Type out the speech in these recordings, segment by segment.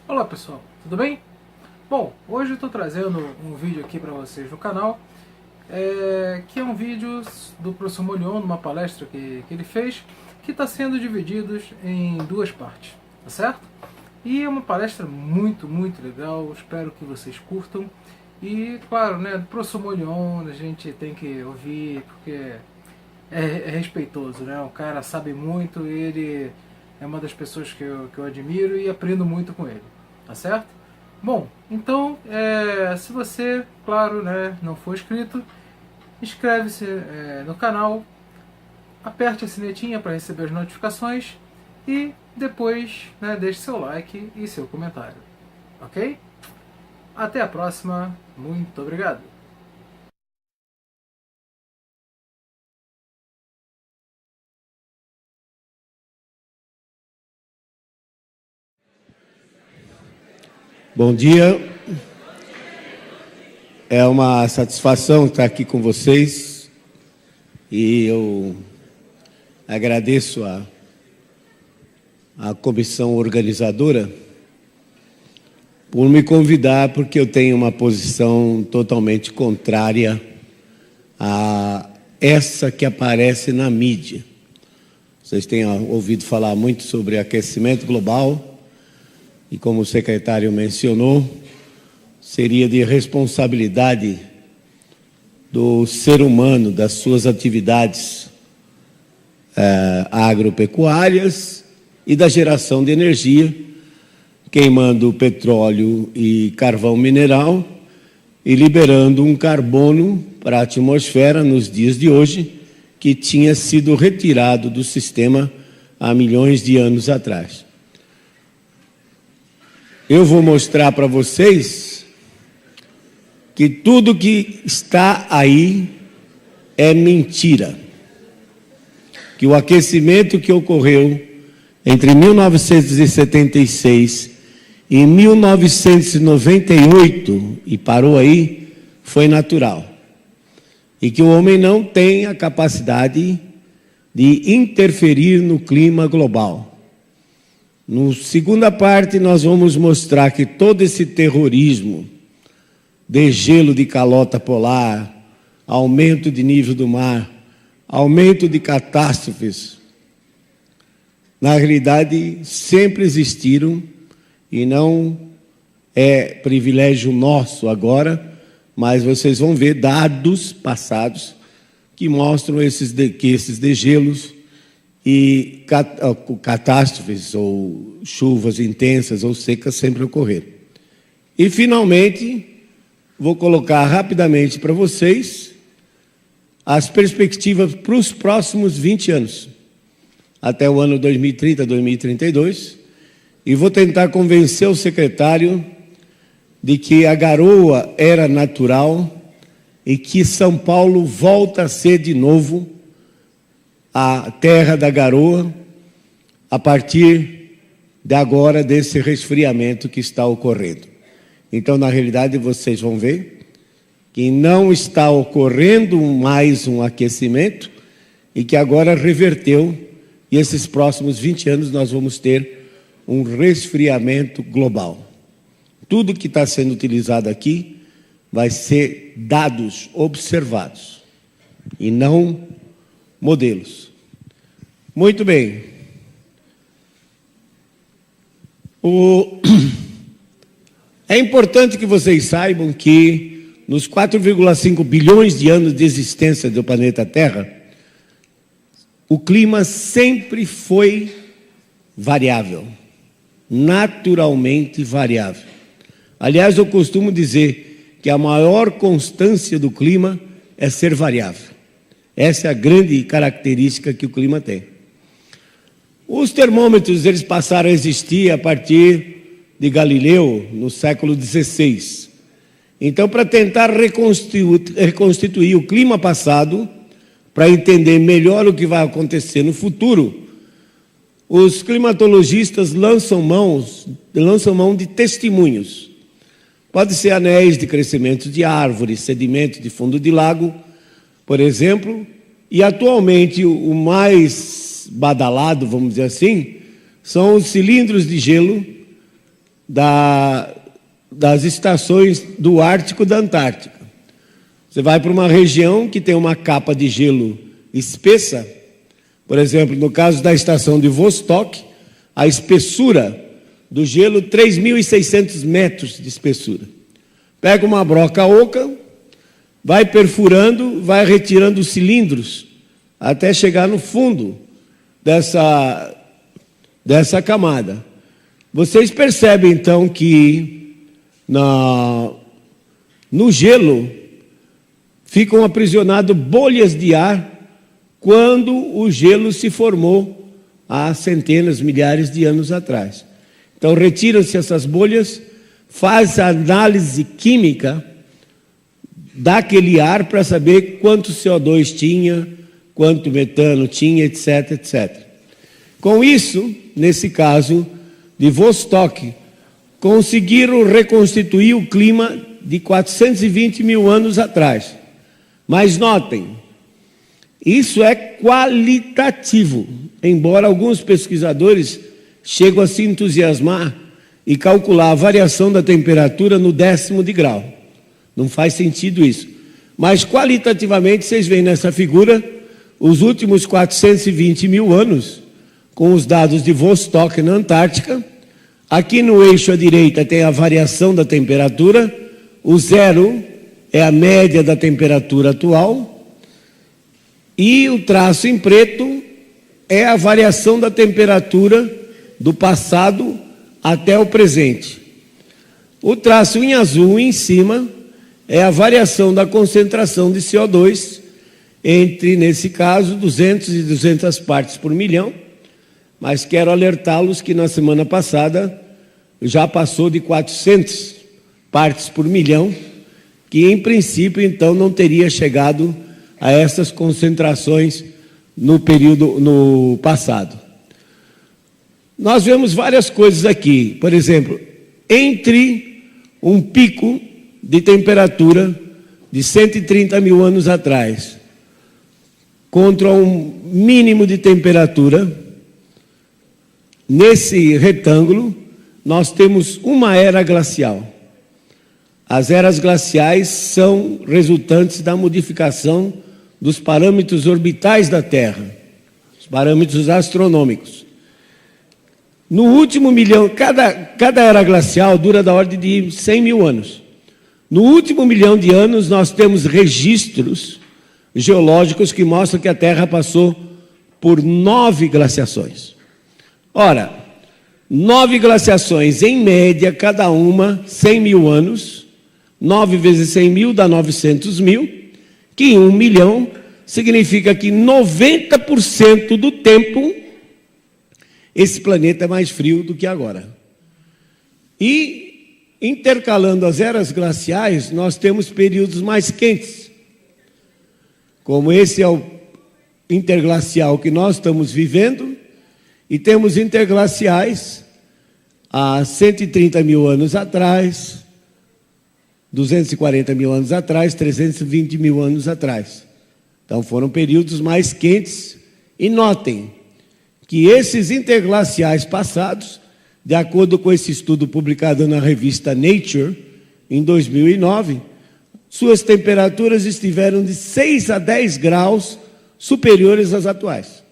Olá pessoal, tudo bem? Bom, hoje eu estou trazendo um vídeo aqui para vocês no canal, que é um vídeo do professor Molion, numa palestra que ele fez, que está sendo dividido em duas partes, tá certo? E é uma palestra muito legal, espero que vocês curtam. E claro, né, do professor Molion a gente tem que ouvir porque é respeitoso, né? O cara sabe muito, ele é uma das pessoas que eu admiro e aprendo muito com ele, tá certo? Bom, então, se você, claro, né, não for inscrito, inscreve-se no canal, aperte a sinetinha para receber as notificações e depois, né, deixe seu like e seu comentário, ok? Até a próxima, muito obrigado! Bom dia, é uma satisfação estar aqui com vocês e eu agradeço a comissão organizadora por me convidar, porque eu tenho uma posição totalmente contrária a essa que aparece na mídia. Vocês têm ouvido falar muito sobre aquecimento global. E como o secretário mencionou, seria de responsabilidade do ser humano, das suas atividades agropecuárias e da geração de energia, queimando petróleo e carvão mineral e liberando um carbono para a atmosfera nos dias de hoje, que tinha sido retirado do sistema há milhões de anos atrás. Eu vou mostrar para vocês que tudo que está aí é mentira. Que o aquecimento que ocorreu entre 1976 e 1998, e parou aí, foi natural. E que o homem não tem a capacidade de interferir no clima global. Na segunda parte, nós vamos mostrar que todo esse terrorismo, degelo de calota polar, aumento de nível do mar, aumento de catástrofes, na realidade sempre existiram e não é privilégio nosso agora, mas vocês vão ver dados passados que mostram que esses degelos e catástrofes ou chuvas intensas ou secas sempre ocorreram. E, finalmente, vou colocar rapidamente para vocês as perspectivas para os próximos 20 anos, até o ano 2030, 2032, e vou tentar convencer o secretário de que a garoa era natural e que São Paulo volta a ser de novo a terra da garoa, a partir de agora, desse resfriamento que está ocorrendo. Então, na realidade, vocês vão ver que não está ocorrendo mais um aquecimento e que agora reverteu, e esses próximos 20 anos nós vamos ter um resfriamento global. Tudo que está sendo utilizado aqui vai ser dados observados e não modelos. Muito bem. É importante que vocês saibam que nos 4,5 bilhões de anos de existência do planeta Terra, o clima sempre foi variável, naturalmente variável. Aliás, eu costumo dizer que a maior constância do clima é ser variável. Essa é a grande característica que o clima tem. Os termômetros, eles passaram a existir a partir de Galileu, no século XVI. Então, para tentar reconstituir o clima passado, para entender melhor o que vai acontecer no futuro, os climatologistas lançam mão de testemunhos. Pode ser anéis de crescimento de árvores, sedimento de fundo de lago, por exemplo, e atualmente o mais badalado, vamos dizer assim, são os cilindros de gelo das estações do Ártico e da Antártica. Você vai para uma região que tem uma capa de gelo espessa, por exemplo, no caso da estação de Vostok, a espessura do gelo, 3.600 metros de espessura. Pega uma broca oca, vai perfurando, vai retirando os cilindros, até chegar no fundo dessa camada. Vocês percebem, então, que no gelo ficam aprisionadas bolhas de ar quando o gelo se formou há centenas, milhares de anos atrás. Então, retiram-se essas bolhas, faz a análise química daquele ar para saber quanto CO2 tinha, quanto metano tinha, etc, etc. Com isso, nesse caso de Vostok, conseguiram reconstituir o clima de 420 mil anos atrás. Mas notem, isso é qualitativo, embora alguns pesquisadores cheguem a se entusiasmar e calcular a variação da temperatura no 10º de grau. Não faz sentido isso. Mas qualitativamente, vocês veem nessa figura, os últimos 420 mil anos, com os dados de Vostok na Antártica. Aqui no eixo à direita tem a variação da temperatura, o 0 é a média da temperatura atual, e o traço em preto é a variação da temperatura do passado até o presente. O traço em azul em cima é a variação da concentração de CO2 entre, nesse caso, 200 e 200 partes por milhão, mas quero alertá-los que na semana passada já passou de 400 partes por milhão, que em princípio então não teria chegado a essas concentrações no passado. Nós vemos várias coisas aqui, por exemplo, entre um pico de temperatura de 130 mil anos atrás contra um mínimo de temperatura, nesse retângulo, nós temos uma era glacial. As eras glaciais são resultantes da modificação dos parâmetros orbitais da Terra, os parâmetros astronômicos. No último milhão, cada era glacial dura da ordem de 100 mil anos. No último milhão de anos, nós temos registros geológicos que mostram que a Terra passou por 9 glaciações. Ora, 9 glaciações, em média, cada uma 100 mil anos, 9 vezes 100 mil dá 900 mil, que em 1 milhão significa que 90% do tempo esse planeta é mais frio do que agora. E, intercalando as eras glaciais, nós temos períodos mais quentes. Como esse é o interglacial que nós estamos vivendo, e temos interglaciais há 130 mil anos atrás, 240 mil anos atrás, 320 mil anos atrás. Então foram períodos mais quentes. E notem que esses interglaciais passados, de acordo com esse estudo publicado na revista Nature, em 2009, suas temperaturas estiveram de 6 a 10 graus superiores às atuais.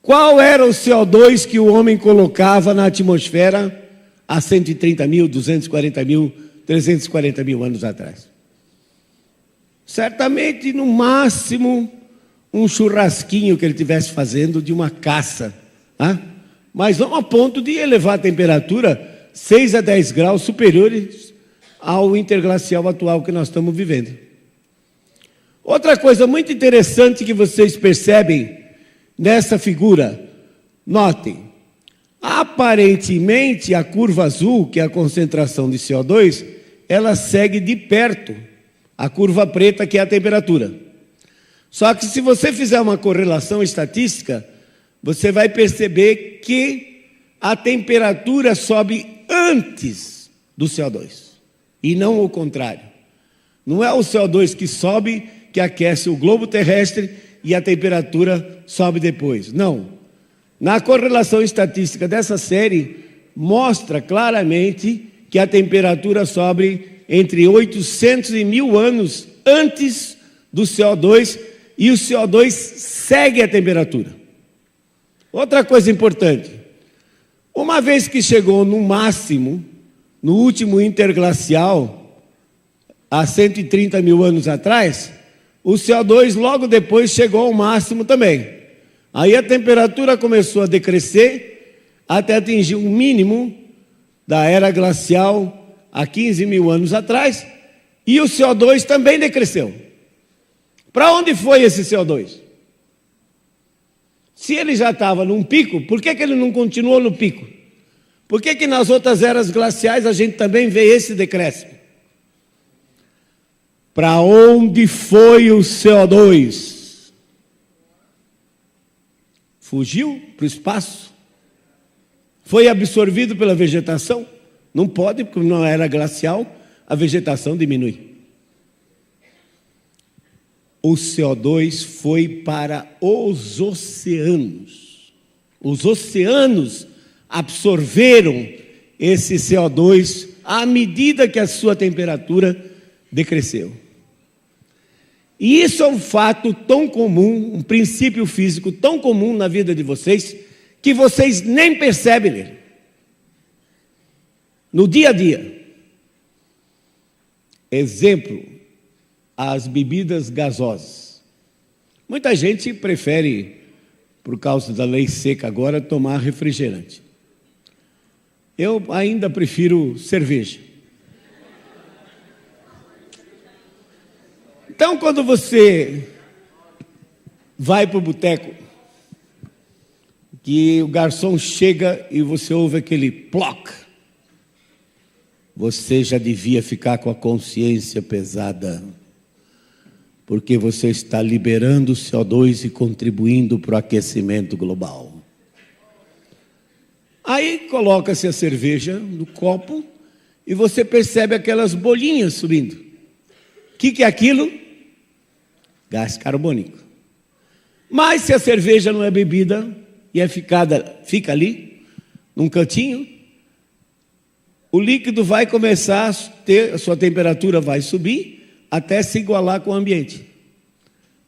Qual era o CO2 que o homem colocava na atmosfera há 130 mil, 240 mil, 340 mil anos atrás? Certamente, no máximo, um churrasquinho que ele estivesse fazendo de uma caça. Tá? Mas não a ponto de elevar a temperatura 6 a 10 graus superiores ao interglacial atual que nós estamos vivendo. Outra coisa muito interessante que vocês percebem nessa figura, notem, aparentemente a curva azul, que é a concentração de CO2, ela segue de perto a curva preta, que é a temperatura. Só que se você fizer uma correlação estatística, você vai perceber que a temperatura sobe antes do CO2, e não o contrário. Não é o CO2 que sobe, que aquece o globo terrestre, e a temperatura sobe depois. Não. Na correlação estatística dessa série, mostra claramente que a temperatura sobe entre 800 e 1000 anos antes do CO2, e o CO2 segue a temperatura. Outra coisa importante, uma vez que chegou no máximo, no último interglacial, há 130 mil anos atrás, o CO2 logo depois chegou ao máximo também. Aí a temperatura começou a decrescer até atingir um mínimo da era glacial há 15 mil anos atrás, e o CO2 também decresceu. Para onde foi esse CO2? Se ele já estava num pico, por que ele não continuou no pico? Por que nas outras eras glaciais a gente também vê esse decréscimo? Para onde foi o CO2? Fugiu para o espaço? Foi absorvido pela vegetação? Não pode, porque na era glacial a vegetação diminui. O CO2 foi para os oceanos. Os oceanos absorveram esse CO2 à medida que a sua temperatura decresceu. E isso é um fato tão comum, um princípio físico tão comum na vida de vocês, que vocês nem percebem ele. No dia a dia. Exemplo, as bebidas gasosas. Muita gente prefere, por causa da lei seca agora, tomar refrigerante. Eu ainda prefiro cerveja. Então, quando você vai para o boteco, que o garçom chega e você ouve aquele ploc, você já devia ficar com a consciência pesada, porque você está liberando o CO2 e contribuindo para o aquecimento global. Aí coloca-se a cerveja no copo e você percebe aquelas bolinhas subindo. O que é aquilo? Gás carbônico. Mas se a cerveja não é bebida e fica ali, num cantinho, o líquido vai começar a sua temperatura vai subir até se igualar com o ambiente.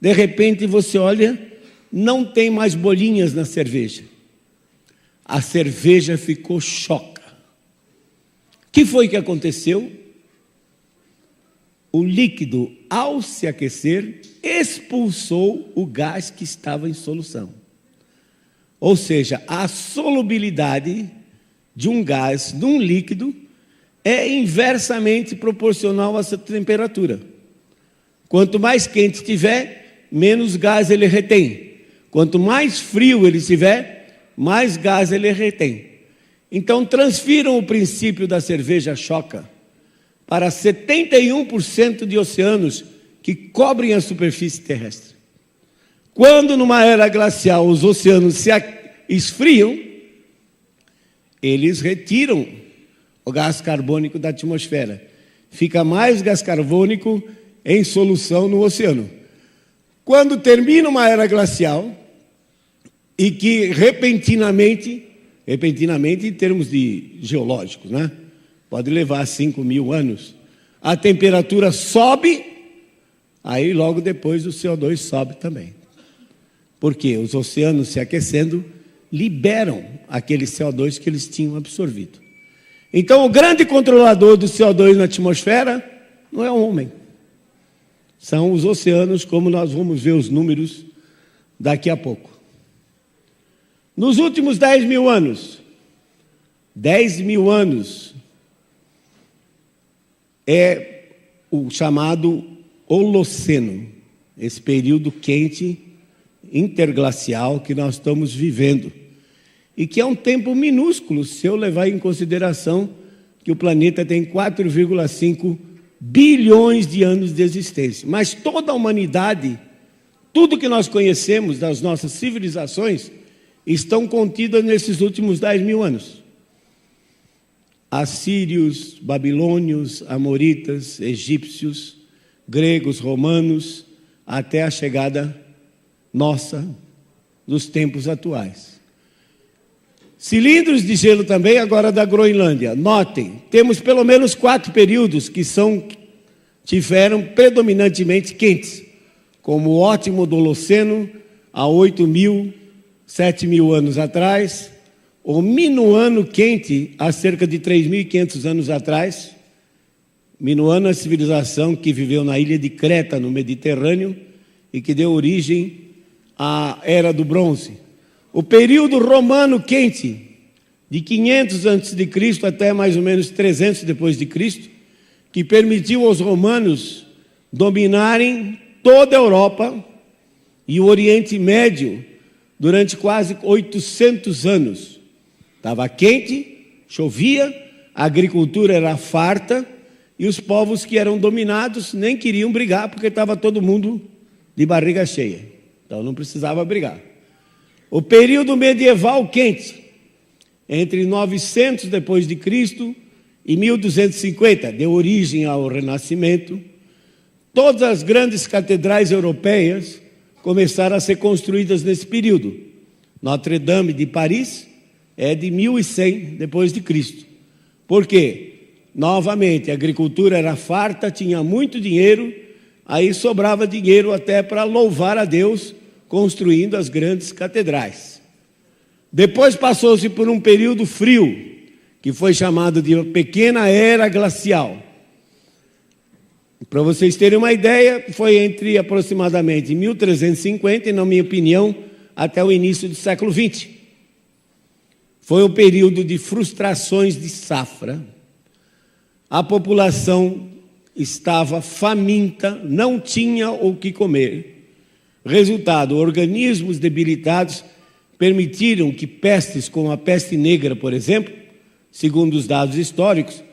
De repente você olha, não tem mais bolinhas na cerveja. A cerveja ficou choca. O que foi que aconteceu? O líquido, ao se aquecer, expulsou o gás que estava em solução. Ou seja, a solubilidade de um gás num líquido é inversamente proporcional a essa temperatura. Quanto mais quente tiver, menos gás ele retém. Quanto mais frio ele tiver, mais gás ele retém. Então transfiram o princípio da cerveja choca para 71% de oceanos que cobrem a superfície terrestre. Quando numa era glacial os oceanos se esfriam, eles retiram o gás carbônico da atmosfera. Fica mais gás carbônico em solução no oceano. Quando termina uma era glacial, e que repentinamente em termos de geológicos, né? Pode levar 5.000 anos, a temperatura sobe, aí logo depois o CO2 sobe também. Porque os oceanos se aquecendo liberam aquele CO2 que eles tinham absorvido. Então o grande controlador do CO2 na atmosfera não é o homem. São os oceanos, como nós vamos ver os números daqui a pouco. Nos últimos 10.000 anos, 10.000 anos é o chamado Holoceno, esse período quente interglacial que nós estamos vivendo, e que é um tempo minúsculo se eu levar em consideração que o planeta tem 4,5 bilhões de anos de existência. Mas toda a humanidade, tudo que nós conhecemos das nossas civilizações, estão contidas nesses últimos 10.000 anos. Assírios, babilônios, amoritas, egípcios, gregos, romanos, até a chegada nossa dos tempos atuais. Cilindros de gelo também, agora da Groenlândia. Notem, temos pelo menos 4 períodos que tiveram predominantemente quentes, como o ótimo do Holoceno, há 8.000, 7.000 anos atrás, o Minuano quente, há cerca de 3.500 anos atrás. Minuano é a civilização que viveu na ilha de Creta, no Mediterrâneo, e que deu origem à Era do Bronze. O período romano quente, de 500 a.C. até mais ou menos 300 depois de Cristo, que permitiu aos romanos dominarem toda a Europa e o Oriente Médio durante quase 800 anos. Estava quente, chovia, a agricultura era farta e os povos que eram dominados nem queriam brigar porque estava todo mundo de barriga cheia. Então não precisava brigar. O período medieval quente, entre 900 depois de Cristo e 1250, deu origem ao Renascimento. Todas as grandes catedrais europeias começaram a ser construídas nesse período. Notre Dame de Paris é de 1100 depois de Cristo. Por quê? Novamente, a agricultura era farta, tinha muito dinheiro, aí sobrava dinheiro até para louvar a Deus, construindo as grandes catedrais. Depois passou-se por um período frio, que foi chamado de Pequena Era Glacial. Para vocês terem uma ideia, foi entre aproximadamente 1350 e, na minha opinião, até o início do século XX. Foi um período de frustrações de safra. A população estava faminta, não tinha o que comer. Resultado, organismos debilitados permitiram que pestes como a peste negra, por exemplo, segundo os dados históricos,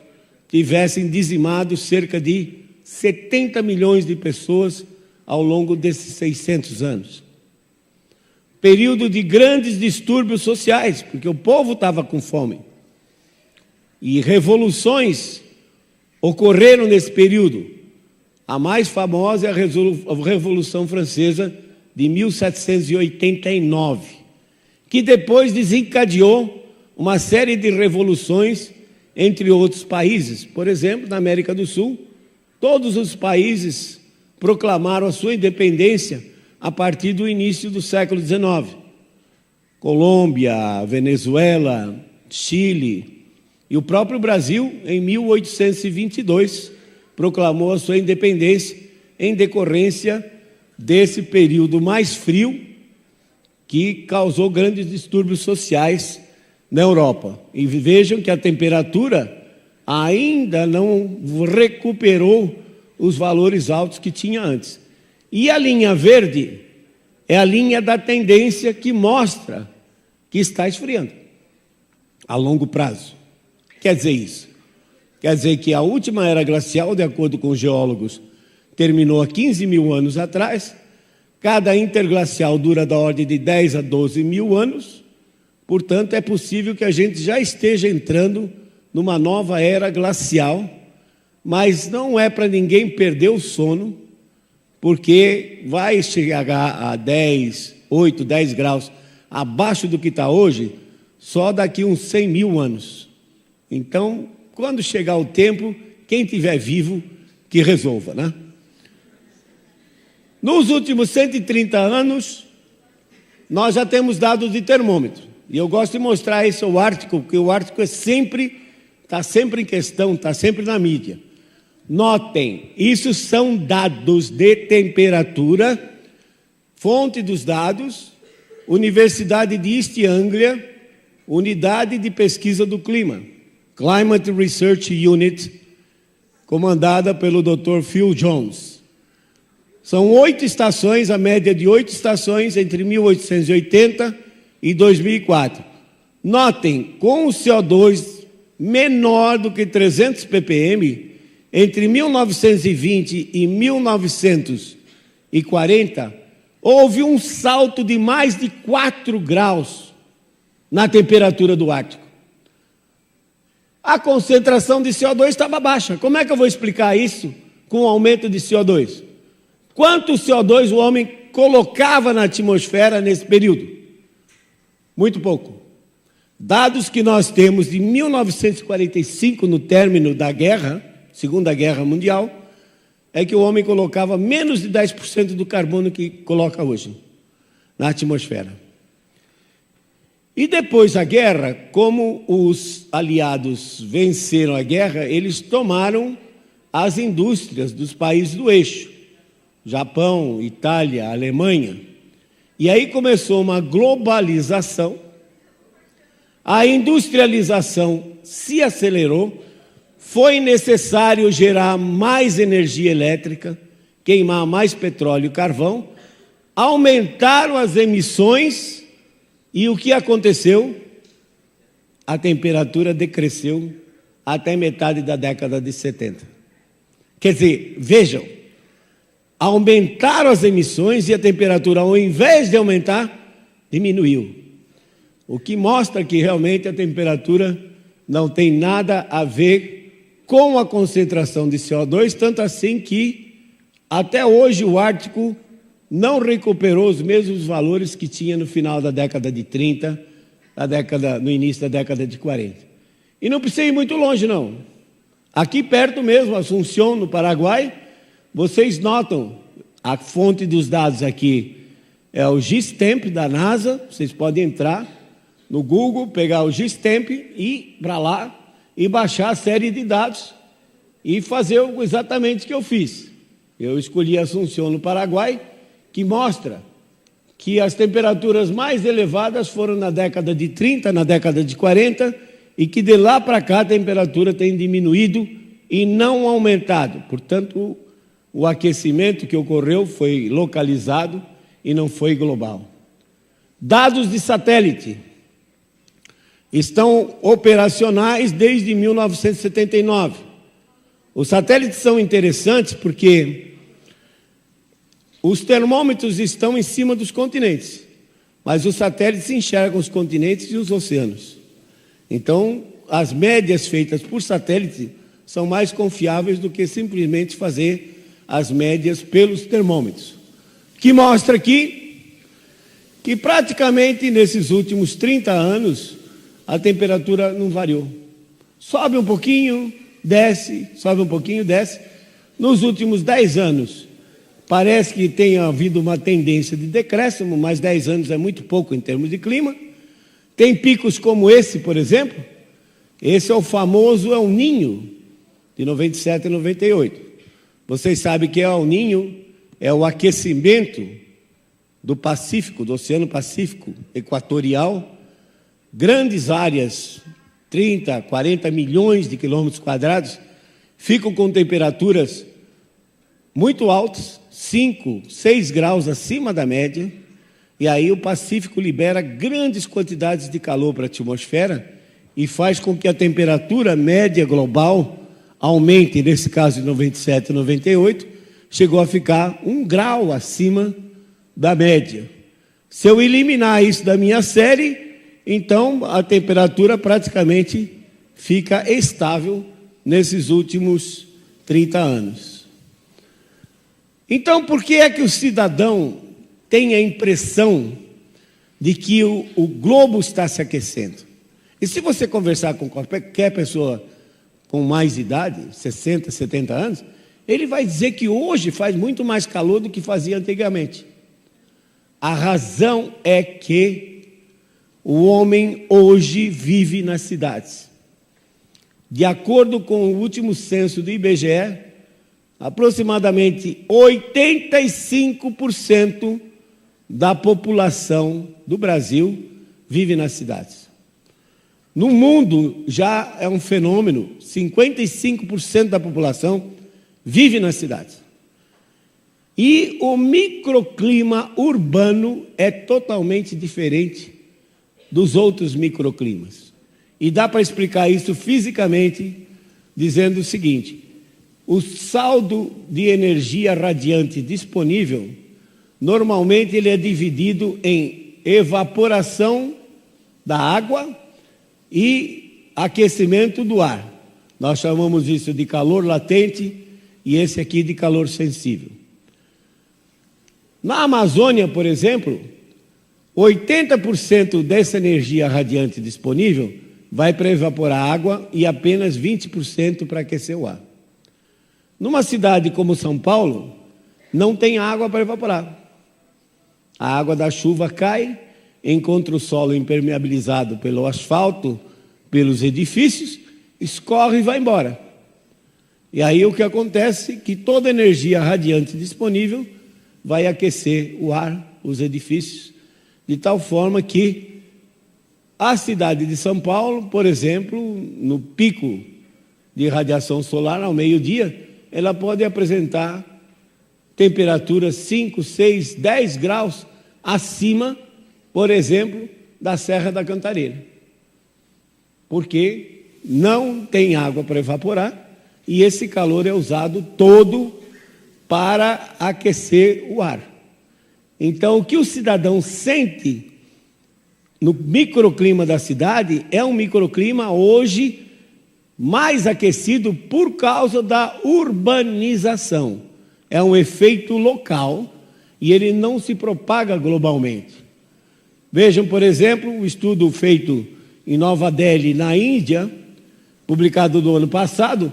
tivessem dizimado cerca de 70 milhões de pessoas ao longo desses 600 anos. Período de grandes distúrbios sociais, porque o povo estava com fome. E revoluções ocorreram nesse período. A mais famosa é a Revolução Francesa de 1789, que depois desencadeou uma série de revoluções entre outros países. Por exemplo, na América do Sul, todos os países proclamaram a sua independência a partir do início do século XIX. Colômbia, Venezuela, Chile e o próprio Brasil, em 1822, proclamou a sua independência em decorrência desse período mais frio que causou grandes distúrbios sociais na Europa. E vejam que a temperatura ainda não recuperou os valores altos que tinha antes. E a linha verde é a linha da tendência que mostra que está esfriando a longo prazo. Quer dizer isso? Quer dizer que a última era glacial, de acordo com os geólogos, terminou há 15 mil anos atrás. Cada interglacial dura da ordem de 10 a 12 mil anos. Portanto, é possível que a gente já esteja entrando numa nova era glacial, mas não é para ninguém perder o sono, porque vai chegar a 8, 10 graus abaixo do que está hoje, só daqui uns 100 mil anos. Então, quando chegar o tempo, quem estiver vivo, que resolva, né? Nos últimos 130 anos, nós já temos dados de termômetro. E eu gosto de mostrar isso ao Ártico, porque o Ártico está sempre em questão, está sempre na mídia. Notem, isso são dados de temperatura, fonte dos dados, Universidade de East Anglia, Unidade de Pesquisa do Clima, Climate Research Unit, comandada pelo Dr. Phil Jones. São 8 estações, a média de 8 estações entre 1880 e 2004. Notem, com o CO2 menor do que 300 ppm, entre 1920 e 1940, houve um salto de mais de 4 graus na temperatura do Ártico. A concentração de CO2 estava baixa. Como é que eu vou explicar isso com o aumento de CO2? Quanto CO2 o homem colocava na atmosfera nesse período? Muito pouco. Dados que nós temos de 1945, no término da guerra, Segunda Guerra Mundial, é que o homem colocava menos de 10% do carbono que coloca hoje na atmosfera. E depois da guerra, como os aliados venceram a guerra, eles tomaram as indústrias dos países do eixo, Japão, Itália, Alemanha. E aí começou uma globalização, a industrialização se acelerou, foi necessário gerar mais energia elétrica, queimar mais petróleo e carvão, aumentaram as emissões e o que aconteceu? A temperatura decresceu até metade da década de 70. Quer dizer, vejam, aumentaram as emissões e a temperatura, ao invés de aumentar, diminuiu. O que mostra que realmente a temperatura não tem nada a ver com a concentração de CO2, tanto assim que até hoje o Ártico não recuperou os mesmos valores que tinha no final da década de 30, no início da década de 40. E não precisa ir muito longe, não. Aqui perto mesmo, Assunção, no Paraguai, vocês notam, a fonte dos dados aqui é o GISTEMP da NASA, vocês podem entrar no Google, pegar o GISTEMP e ir para lá e baixar a série de dados e fazer exatamente o que eu fiz. Eu escolhi Assunção, no Paraguai, que mostra que as temperaturas mais elevadas foram na década de 30, na década de 40, e que de lá para cá a temperatura tem diminuído e não aumentado. Portanto, o aquecimento que ocorreu foi localizado e não foi global. Dados de satélite estão operacionais desde 1979. Os satélites são interessantes porque os termômetros estão em cima dos continentes, mas os satélites enxergam os continentes e os oceanos. Então, as médias feitas por satélite são mais confiáveis do que simplesmente fazer as médias pelos termômetros. Que mostra aqui que praticamente nesses últimos 30 anos a temperatura não variou. Sobe um pouquinho, desce, sobe um pouquinho, desce. Nos últimos 10 anos, parece que tem havido uma tendência de decréscimo, mas 10 anos é muito pouco em termos de clima. Tem picos como esse, por exemplo. Esse é o famoso El Niño, de 97 e 98. Vocês sabem que El Niño é o aquecimento do Pacífico, do Oceano Pacífico Equatorial. Grandes áreas, 30, 40 milhões de quilômetros quadrados, ficam com temperaturas muito altas, 5, 6 graus acima da média, e aí o Pacífico libera grandes quantidades de calor para a atmosfera e faz com que a temperatura média global aumente, nesse caso de 97 e 98, chegou a ficar 1 grau acima da média. Se eu eliminar isso da minha série, então a temperatura praticamente fica estável nesses últimos 30 anos. Então, por que é que o cidadão tem a impressão de que o globo está se aquecendo? E se você conversar com qualquer pessoa com mais idade, 60, 70 anos, ele vai dizer que hoje faz muito mais calor do que fazia antigamente. A razão é que o homem hoje vive nas cidades. De acordo com o último censo do IBGE, aproximadamente 85% da população do Brasil vive nas cidades. No mundo já é um fenômeno, 55% da população vive nas cidades. E o microclima urbano é totalmente diferente dos outros microclimas. E dá para explicar isso fisicamente, dizendo o seguinte: o saldo de energia radiante disponível, normalmente ele é dividido em evaporação da água e aquecimento do ar. Nós chamamos isso de calor latente e esse aqui de calor sensível. Na Amazônia, por exemplo, 80% dessa energia radiante disponível vai para evaporar água e apenas 20% para aquecer o ar. Numa cidade como São Paulo, não tem água para evaporar. A água da chuva cai, encontra o solo impermeabilizado pelo asfalto, pelos edifícios, escorre e vai embora. E aí o que acontece é que toda a energia radiante disponível vai aquecer o ar, os edifícios, de tal forma que a cidade de São Paulo, por exemplo, no pico de radiação solar, ao meio-dia, ela pode apresentar temperaturas 5, 6, 10 graus acima, por exemplo, da Serra da Cantareira. Porque não tem água para evaporar e esse calor é usado todo para aquecer o ar. Então, o que o cidadão sente no microclima da cidade é um microclima hoje mais aquecido por causa da urbanização. É um efeito local e ele não se propaga globalmente. Vejam, por exemplo, um estudo feito em Nova Delhi, na Índia, publicado no ano passado,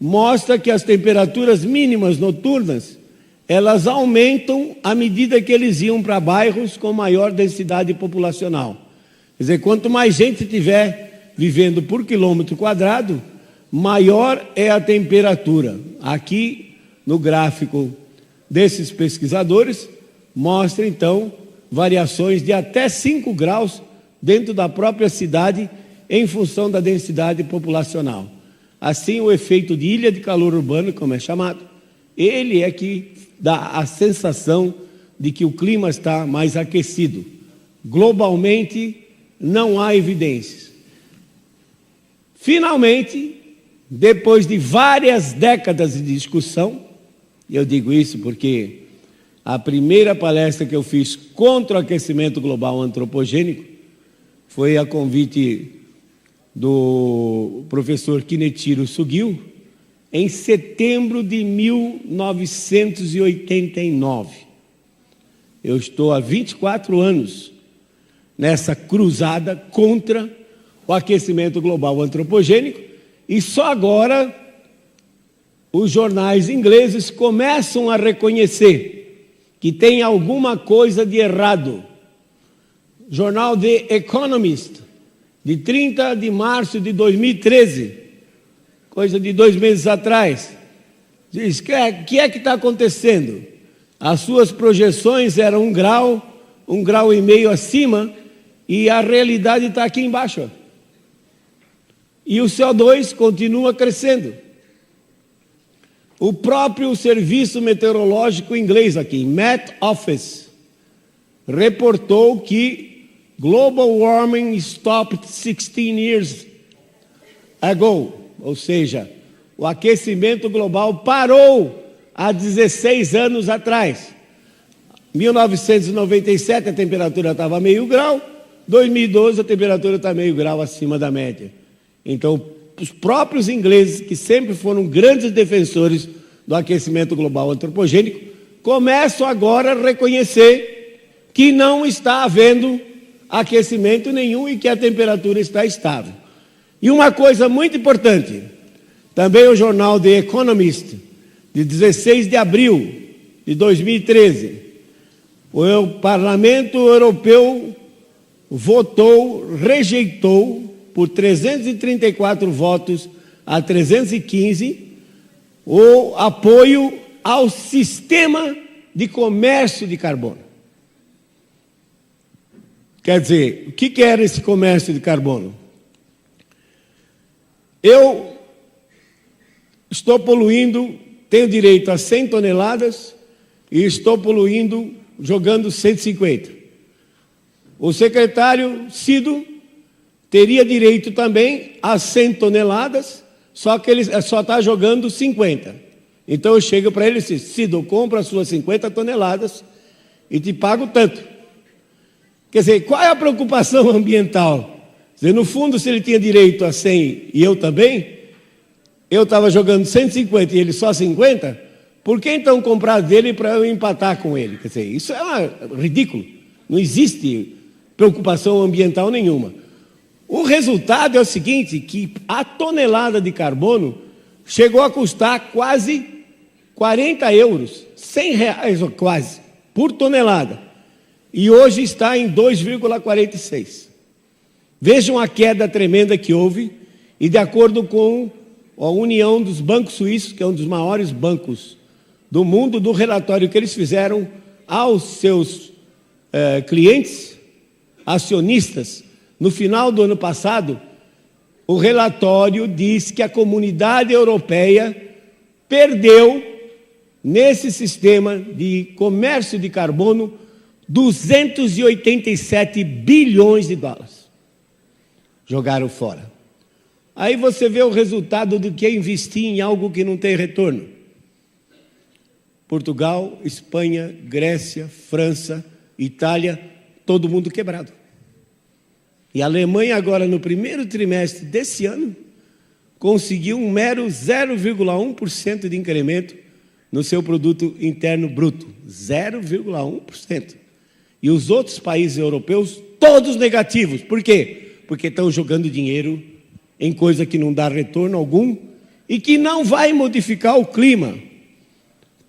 mostra que as temperaturas mínimas noturnas, elas aumentam à medida que eles iam para bairros com maior densidade populacional. Quer dizer, quanto mais gente tiver vivendo por quilômetro quadrado, maior é a temperatura. Aqui, no gráfico desses pesquisadores, mostra, então, variações de até 5 graus dentro da própria cidade em função da densidade populacional. Assim, o efeito de ilha de calor urbano, como é chamado, ele é que dá a sensação de que o clima está mais aquecido. Globalmente, não há evidências. Finalmente, depois de várias décadas de discussão, e eu digo isso porque a primeira palestra que eu fiz contra o aquecimento global antropogênico foi a convite do professor Kinechiro Sugio, em setembro de 1989. Eu estou há 24 anos nessa cruzada contra o aquecimento global antropogênico e só agora os jornais ingleses começam a reconhecer que tem alguma coisa de errado. Jornal The Economist, de 30 de março de 2013, coisa de 2 meses atrás, diz que que está acontecendo? As suas projeções eram 1 grau e meio acima, e a realidade está aqui embaixo. E o CO2 continua crescendo. O próprio serviço meteorológico inglês aqui, Met Office, reportou que global warming stopped 16 years ago, ou seja, o aquecimento global parou há 16 anos atrás. 1997 a temperatura estava meio grau, 2012 a temperatura está meio grau acima da média. Então, os próprios ingleses, que sempre foram grandes defensores do aquecimento global antropogênico, começam agora a reconhecer que não está havendo aquecimento nenhum e que a temperatura está estável. E uma coisa muito importante, também o jornal The Economist, de 16 de abril de 2013, o Parlamento Europeu rejeitou por 334 votos a 315 o apoio ao sistema de comércio de carbono. Quer dizer, o que era esse comércio de carbono? Eu estou poluindo, tenho direito a 100 toneladas e estou poluindo jogando 150. O secretário Cido teria direito também a 100 toneladas, só que ele só está jogando 50. Então eu chego para ele e digo: Cido, compra as suas 50 toneladas e te pago tanto. Quer dizer, qual é a preocupação ambiental? Quer dizer, no fundo, se ele tinha direito a 100 e eu também, eu estava jogando 150 e ele só 50, por que então comprar dele para eu empatar com ele? Quer dizer, isso é ridículo. Não existe preocupação ambiental nenhuma. O resultado é o seguinte, que a tonelada de carbono chegou a custar quase 40 euros, 100 reais ou quase, por tonelada. E hoje está em 2,46. Vejam a queda tremenda que houve, e de acordo com a União dos Bancos Suíços, que é um dos maiores bancos do mundo, do relatório que eles fizeram aos seus clientes, acionistas, no final do ano passado, o relatório diz que a comunidade europeia perdeu, nesse sistema de comércio de carbono, 287 bilhões de dólares. Jogaram fora. Aí você vê o resultado do que é investir em algo que não tem retorno. Portugal, Espanha, Grécia, França, Itália, todo mundo quebrado. E a Alemanha agora, no primeiro trimestre desse ano, conseguiu um mero 0,1% de incremento no seu produto interno bruto. 0,1%. E os outros países europeus, todos negativos. Por quê? Porque estão jogando dinheiro em coisa que não dá retorno algum e que não vai modificar o clima.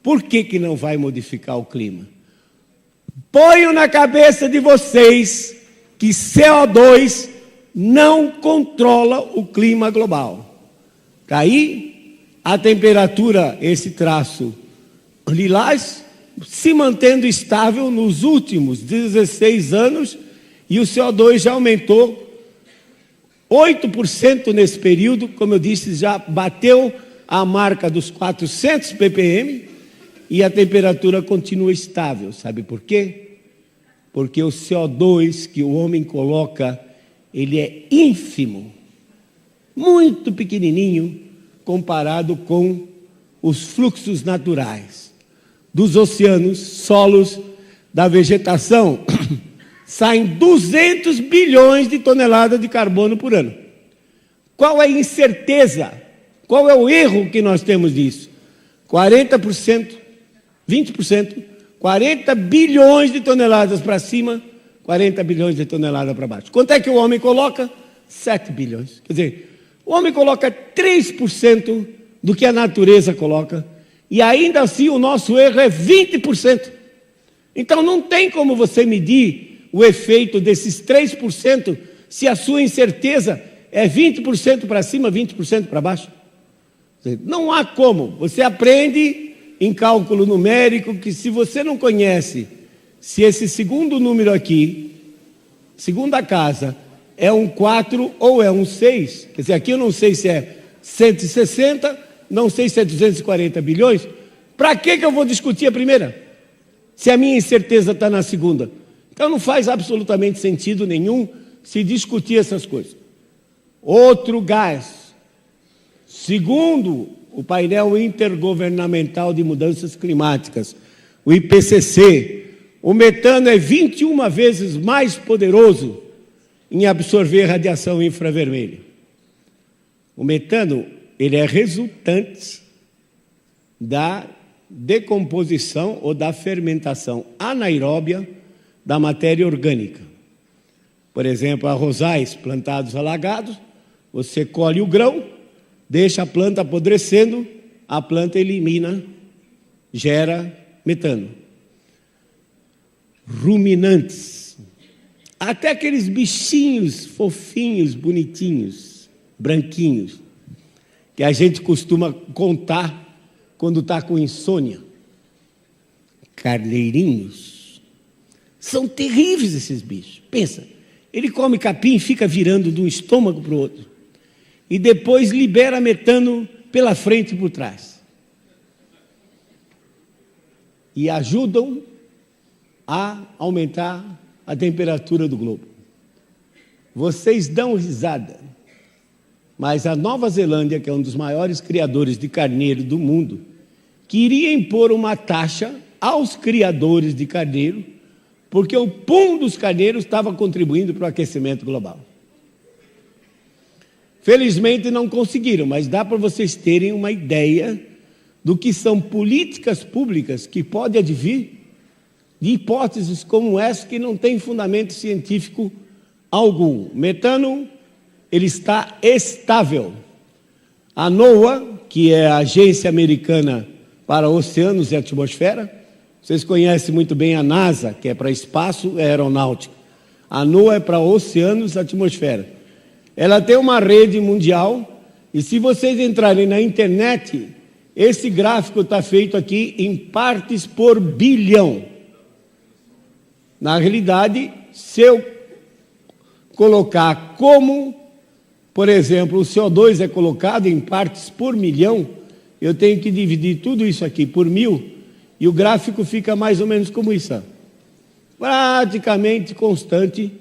Por que não vai modificar o clima? Ponho na cabeça de vocês que CO2 não controla o clima global. Está aí a temperatura, esse traço lilás, se mantendo estável nos últimos 16 anos, e o CO2 já aumentou 8% nesse período, como eu disse, já bateu a marca dos 400 ppm, e a temperatura continua estável. Sabe por quê? Porque o CO2 que o homem coloca, ele é ínfimo, muito pequenininho, comparado com os fluxos naturais dos oceanos, solos, da vegetação. Saem 200 bilhões de toneladas de carbono por ano. Qual é a incerteza? Qual é o erro que nós temos disso? 40%, 20%, 40 bilhões de toneladas para cima, 40 bilhões de toneladas para baixo. Quanto é que o homem coloca? 7 bilhões. Quer dizer, o homem coloca 3% do que a natureza coloca, e ainda assim o nosso erro é 20%. Então não tem como você medir o efeito desses 3% se a sua incerteza é 20% para cima, 20% para baixo. Não há como. Você aprende em cálculo numérico que, se você não conhece se esse segundo número aqui, segunda casa, é um 4 ou é um 6, quer dizer, aqui eu não sei se é 160, não sei se é 240 bilhões, para que eu vou discutir a primeira? Se a minha incerteza está na segunda. Então não faz absolutamente sentido nenhum se discutir essas coisas. Outro gás. Segundo o painel intergovernamental de mudanças climáticas, o IPCC, o metano é 21 vezes mais poderoso em absorver radiação infravermelha. O metano, ele é resultante da decomposição ou da fermentação anaeróbia da matéria orgânica. Por exemplo, arrozais plantados alagados, você colhe o grão, deixa a planta apodrecendo, a planta elimina, gera metano. Ruminantes, até aqueles bichinhos fofinhos, bonitinhos, branquinhos, que a gente costuma contar quando está com insônia. Carneirinhos. São terríveis esses bichos. Pensa, ele come capim e fica virando de um estômago para o outro. E depois libera metano pela frente e por trás. E ajudam a aumentar a temperatura do globo. Vocês dão risada, mas a Nova Zelândia, que é um dos maiores criadores de carneiro do mundo, queria impor uma taxa aos criadores de carneiro, porque o pum dos carneiros estava contribuindo para o aquecimento global. Felizmente não conseguiram, mas dá para vocês terem uma ideia do que são políticas públicas que podem advir de hipóteses como essa que não tem fundamento científico algum. O metano, ele está estável. A NOAA, que é a Agência Americana para Oceanos e Atmosfera, vocês conhecem muito bem a NASA, que é para espaço e aeronáutica. A NOAA é para oceanos e atmosfera. Ela tem uma rede mundial, e se vocês entrarem na internet, esse gráfico está feito aqui em partes por bilhão. Na realidade, se eu colocar como, por exemplo, o CO2 é colocado em partes por milhão, eu tenho que dividir tudo isso aqui por 1000, e o gráfico fica mais ou menos como isso. Praticamente constante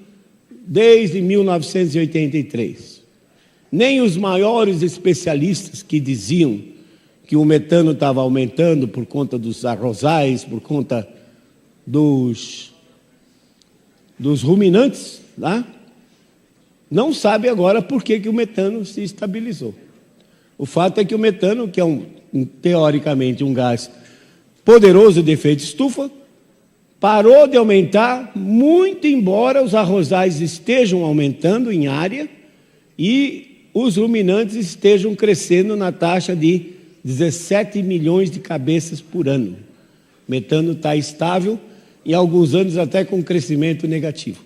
desde 1983. Nem os maiores especialistas que diziam que o metano estava aumentando por conta dos arrozais, por conta dos ruminantes, tá? Não sabe agora por que o metano se estabilizou. O fato é que o metano, que é teoricamente um gás poderoso de efeito estufa, parou de aumentar, muito embora os arrozais estejam aumentando em área e os ruminantes estejam crescendo na taxa de 17 milhões de cabeças por ano. O metano está estável, em alguns anos até com crescimento negativo.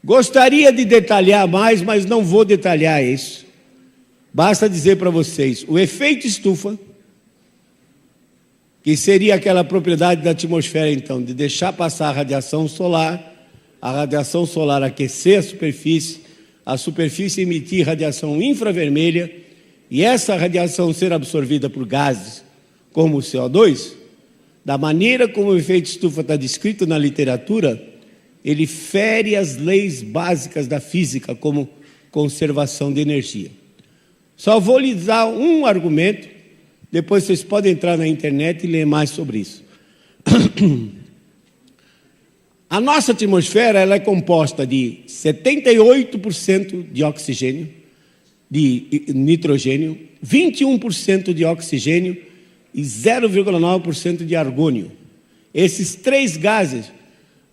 Gostaria de detalhar mais, mas não vou detalhar isso. Basta dizer para vocês, o efeito estufa, que seria aquela propriedade da atmosfera, então, de deixar passar a radiação solar aquecer a superfície emitir radiação infravermelha, e essa radiação ser absorvida por gases como o CO2, da maneira como o efeito estufa está descrito na literatura, ele fere as leis básicas da física, como conservação de energia. Só vou lhes dar um argumento, depois vocês podem entrar na internet e ler mais sobre isso. A nossa atmosfera ela é composta de 78% de oxigênio, de nitrogênio, 21% de oxigênio e 0,9% de argônio. Esses três gases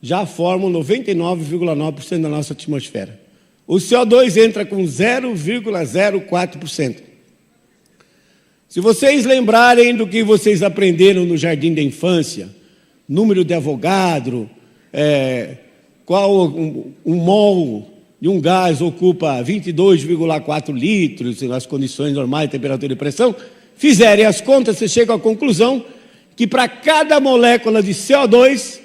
já formam 99,9% da nossa atmosfera. O CO2 entra com 0,04%. Se vocês lembrarem do que vocês aprenderam no jardim da infância, número de Avogadro, qual um mol de um gás ocupa 22,4 litros nas condições normais de temperatura e pressão, fizerem as contas, você chega à conclusão que para cada molécula de CO2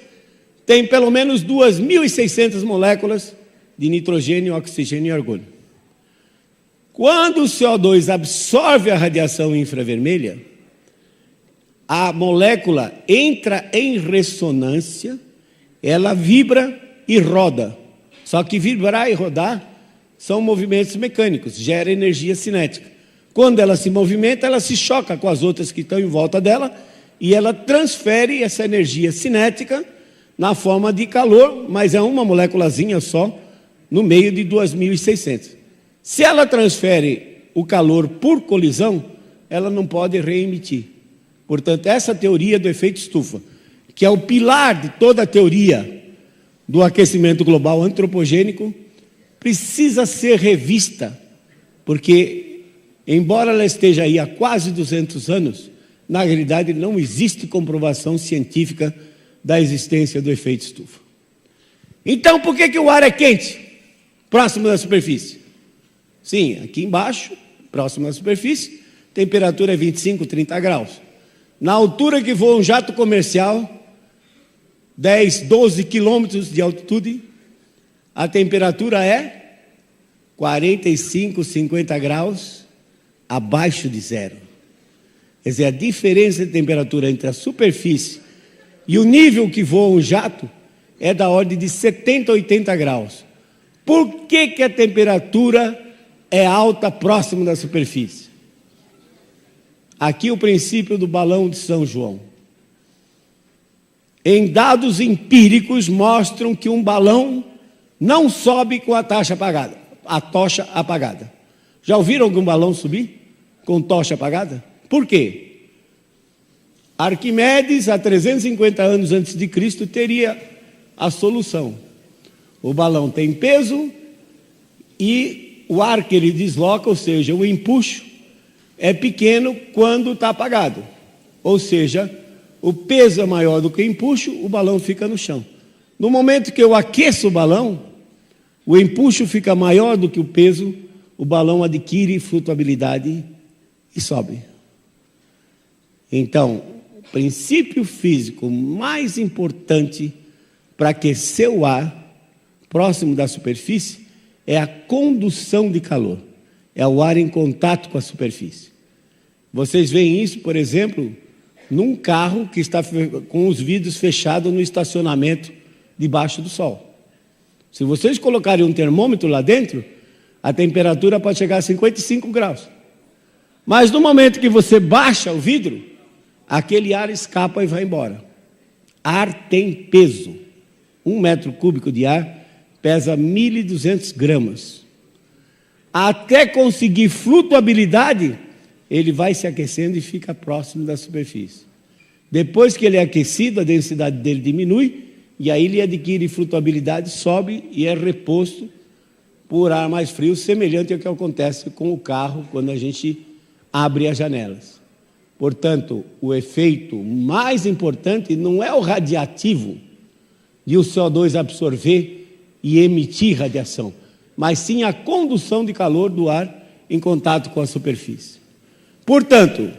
tem pelo menos 2.600 moléculas de nitrogênio, oxigênio e argônio. Quando o CO2 absorve a radiação infravermelha, a molécula entra em ressonância, ela vibra e roda. Só que vibrar e rodar são movimentos mecânicos, gera energia cinética. Quando ela se movimenta, ela se choca com as outras que estão em volta dela e ela transfere essa energia cinética na forma de calor, mas é uma moléculazinha só, no meio de 2.600. Se ela transfere o calor por colisão, ela não pode reemitir. Portanto, essa teoria do efeito estufa, que é o pilar de toda a teoria do aquecimento global antropogênico, precisa ser revista, porque, embora ela esteja aí há quase 200 anos, na realidade não existe comprovação científica da existência do efeito estufa. Então, por que o ar é quente, próximo da superfície? Sim, aqui embaixo, próximo da superfície, temperatura é 25, 30 graus. Na altura que voa um jato comercial, 10, 12 quilômetros de altitude, a temperatura é 45, 50 graus abaixo de zero. Quer dizer, a diferença de temperatura entre a superfície e o nível que voa um jato é da ordem de 70, 80 graus. Por que a temperatura é alta próximo da superfície? Aqui o princípio do balão de São João. Em dados empíricos mostram que um balão não sobe com a tocha apagada. Já ouviram algum balão subir com tocha apagada? Por quê? Arquimedes, há 350 anos antes de Cristo, teria a solução. O balão tem peso e o ar que ele desloca, ou seja, o empuxo, é pequeno quando está apagado. Ou seja, o peso é maior do que o empuxo, o balão fica no chão. No momento que eu aqueço o balão, o empuxo fica maior do que o peso, o balão adquire flutuabilidade e sobe. Então, o princípio físico mais importante para aquecer o ar próximo da superfície é a condução de calor. É o ar em contato com a superfície. Vocês veem isso, por exemplo, num carro que está com os vidros fechados no estacionamento debaixo do sol. Se vocês colocarem um termômetro lá dentro, a temperatura pode chegar a 55 graus. Mas no momento que você baixa o vidro, aquele ar escapa e vai embora. Ar tem peso. 1 metro cúbico de ar pesa 1.200 gramas. Até conseguir flutuabilidade, ele vai se aquecendo e fica próximo da superfície. Depois que ele é aquecido, a densidade dele diminui, e aí ele adquire flutuabilidade, sobe e é reposto por ar mais frio, semelhante ao que acontece com o carro quando a gente abre as janelas. Portanto, o efeito mais importante não é o radiativo, de o CO2 absorver e emitir radiação, mas sim a condução de calor do ar em contato com a superfície. Portanto,